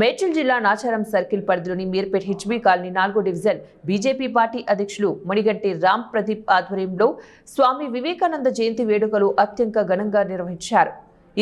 మేడ్చల్ జిల్లా నాచారం సర్కిల్ పరిధిలోని Meerpet HB colony 4వ డివిజన్ బీజేపీ పార్టీ అధ్యక్షులు మణిగంటి రామ్ ప్రదీప్ ఆధ్వర్యంలో స్వామి వివేకానంద జయంతి వేడుకలు అత్యంత ఘనంగా నిర్వహించారు।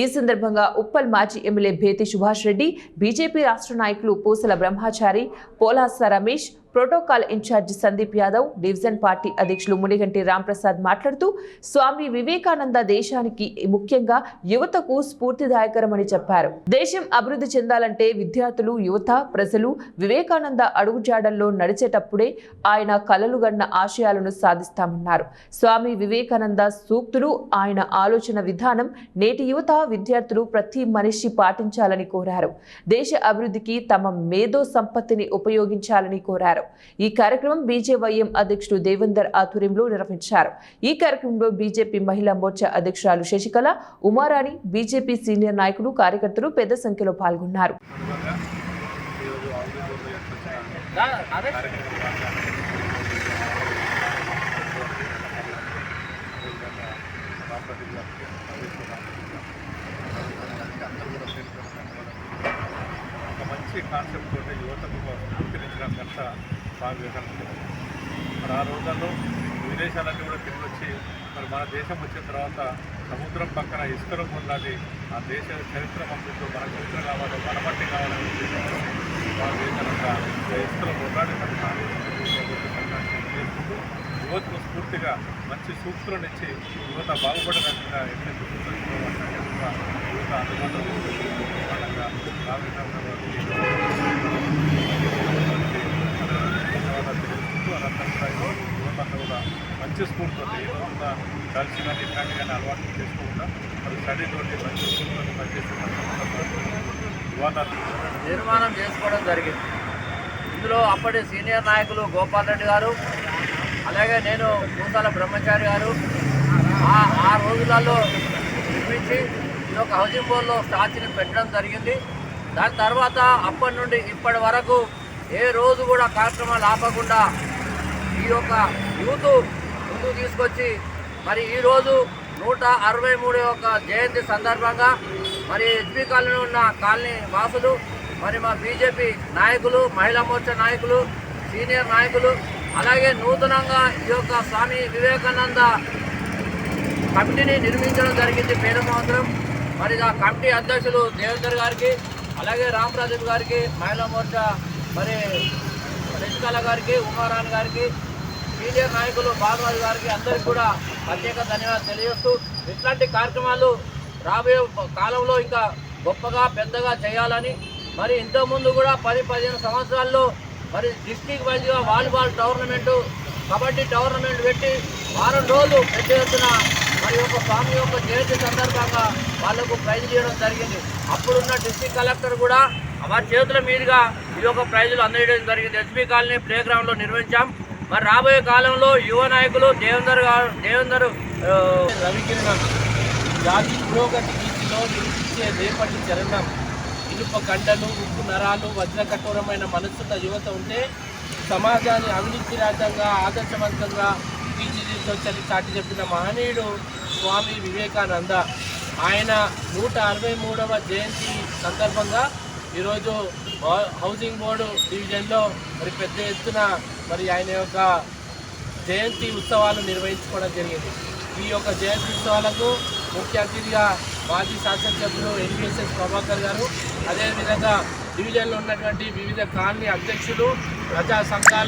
ఈ సందర్భంగా ఉప్పల్ మాజీ ఎమ్మెల్యే భేతి సుభాష్ రెడ్డి, బీజేపీ రాష్ట్ర నాయకులు Poosala Brahmachari, Polasa Ramesh, protocol incharge Sandeep Yadav, division party అధ్యక్షులు మునిగంటి రాంప్రసాద్ మాట్లాడుతూ స్వామి వివేకానంద దేశానికి ముఖ్యంగా యువతకు స్ఫూర్తిదాయకరమని చెప్పారు। దేశం అభివృద్ధి చెందాలంటే విద్యార్థులు, యువత, ప్రజలు వివేకానంద అడుగుజాడల్లో నడిచేటప్పుడే ఆయన కలలుగన్న ఆశయాలను సాధిస్తామన్నారు। స్వామి వివేకానంద సూక్తులు, ఆయన ఆలోచన విధానం నేటి యువత, విద్యార్థులు ప్రతి మనిషి పాటించాలని కోరారు। దేశ అభివృద్ధికి తమ మేధో సంపత్తిని ఉపయోగించాలని కోరారు। ఈ కార్యక్రమం బీజేవైఎం అధ్యక్షుడు దేవేందర్ ఆధ్వర్యంలో నిర్వహించారు। ఈ కార్యక్రమంలో బీజేపీ మహిళా మోర్చా అధ్యక్షురాలు శశికళ, ఉమారాణి, బీజేపీ సీనియర్ నాయకులు, కార్యకర్తలు పెద్ద సంఖ్యలో పాల్గొన్నారు। మంచి కాన్సెప్ట్ తోటి యువతకు స్ఫూర్తినిచ్చిన ఘనత స్వామి వివేకానంద। మరి ఆ రోజుల్లో విదేశాలన్నీ కూడా తిరిగి వచ్చి మరి మన దేశం వచ్చిన తర్వాత సముద్రం పక్కన ఇసుకలో కొన్నాది ఆ దేశ చరిత్ర పంపిస్తూ మన చరిత్ర కావాలి, మన మట్టి కావాలని ఉద్దేశంతో స్వామి వివేకానంద ఇసుకలో కొన్నాడు చేసుకుంటూ యువతకు స్ఫూర్తిగా మంచి సూక్తులను ఇచ్చి యువత బాగుపడే రకంగా ఎన్నెందుకు యువత అందుబాటులో స్వామి యువత కూడా మంచి స్కూల్తో ఈ రోజున కలిసి కానీ ఇట్లాంటి కానీ అలవాటు చేసుకోకుండా మరి స్టడీతోటి మంచి స్కూల్తో పనిచేస్తున్న నిర్మాణం చేసుకోవడం జరిగింది। ఇందులో అప్పటి సీనియర్ నాయకులు గోపాల్ రెడ్డి గారు, అలాగే నేను పూసాల బ్రహ్మచారి గారు ఆ రోజులలో నిర్మించి ఈ యొక్క హౌసింగ్ బోర్డులో స్టాచ్యూని పెట్టడం జరిగింది। దాని తర్వాత అప్పటి నుండి ఇప్పటి వరకు ఏ రోజు కూడా కార్యక్రమాలు ఆపకుండా ఈ యొక్క యూత్ ముందుకు తీసుకొచ్చి మరి ఈరోజు 163వ జయంతి సందర్భంగా మరి హెచ్బీ కాలనీలో ఉన్న కాలనీ వాసులు, మరి మా బీజేపీ నాయకులు, మహిళా మోర్చా నాయకులు, సీనియర్ నాయకులు, అలాగే నూతనంగా ఈ యొక్క స్వామి వివేకానంద కమిటీని నిర్మించడం జరిగింది పేద సంవత్సరం। మరి ఆ కమిటీ అధ్యక్షులు దేవేందర్ గారికి, అలాగే రామ్ ప్రదీప్ గారికి, మహిళా మోర్చా మరి శశికళ గారికి, ఉమారాణి గారికి, సీనియర్ నాయకులు బాలరాజు గారికి అందరికీ కూడా ప్రత్యేక ధన్యవాదాలు తెలియజేస్తూ ఇట్లాంటి కార్యక్రమాలు రాబోయే కాలంలో ఇంకా గొప్పగా పెద్దగా చేయాలని, మరి ఇంతకుముందు కూడా 10-15 సంవత్సరాల్లో మరి డిస్ట్రిక్ట్ వైజ్గా వాలీబాల్ టోర్నమెంటు, కబడ్డీ టోర్నమెంట్ పెట్టి వారం రోజులు పెద్ద ఎత్తున మరి యొక్క స్వామి యొక్క జయంతి సందర్భంగా వాళ్లకు ప్రైజ్ ఇవ్వడం జరిగింది। అప్పుడున్న డిస్ట్రిక్ట్ కలెక్టర్ కూడా వారి చేతుల మీదుగా ఈ యొక్క ప్రైజులు అందజేయడం జరిగింది। హెచ్బీ కాలనీ ప్లే గ్రౌండ్లో నిర్వహించాం। మరి రాబోయే కాలంలో యువ నాయకులు దేవేందర్ రవికిరణం జాతి పురోగతి వీధిలో నిలిచే రేపటి చరణం, ఇనుప కండలు, ఉప్పు నరాలు, వజ్రకఠోరమైన మనసున్న యువత ఉంటే సమాజాన్ని అవినీతి రాజ్యంగా ఆదర్శవంతంగా తీర్చిదిద్దొచ్చని చాటి చెప్పిన మహనీయుడు స్వామి వివేకానంద। ఆయన 163వ జయంతి సందర్భంగా ఈరోజు హౌసింగ్ బోర్డు డివిజన్లో మరి పెద్ద ఎత్తున మరి ఆయన యొక్క జయంతి ఉత్సవాలు నిర్వహించుకోవడం జరిగింది। ఈ యొక్క జయంతి ఉత్సవాలకు ముఖ్య అతిథిగా మాజీ శాసనసభ్యులు ఎన్విఎస్ఎస్ ప్రభాకర్ గారు, అదేవిధంగా డివిజన్లో ఉన్నటువంటి వివిధ కాలనీ అధ్యక్షులు, ప్రజా సంఘాల